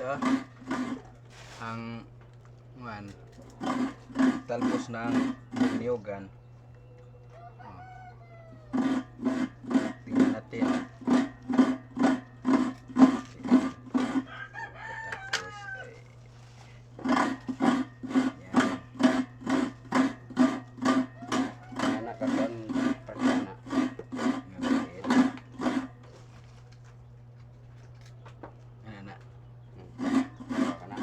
oh. Ang talbos ng niyogan. Oh. Tingnan natin. Tapos ay yan. Anak karon pagana. Ngayon. Ano na? Kana.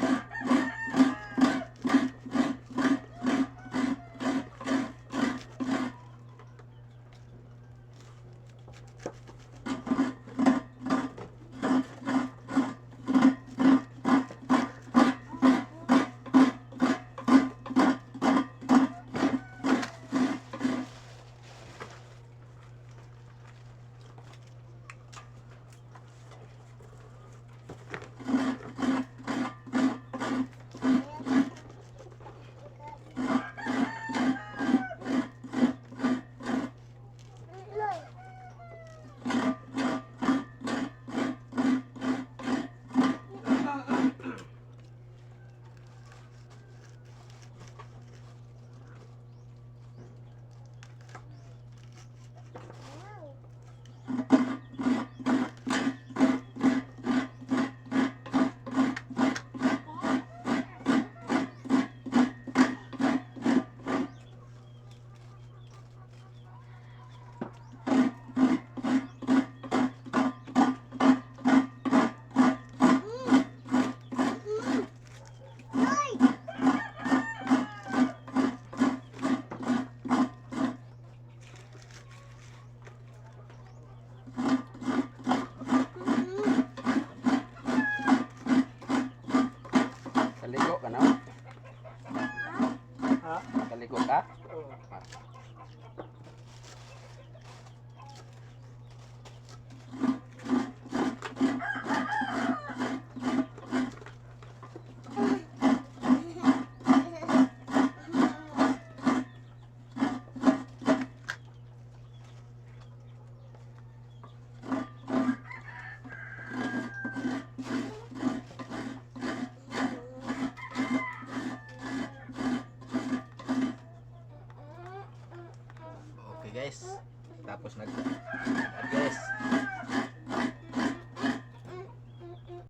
Kaligo ka na? Ha? Kaligo ka? Oo. Okay guys. Tapos nag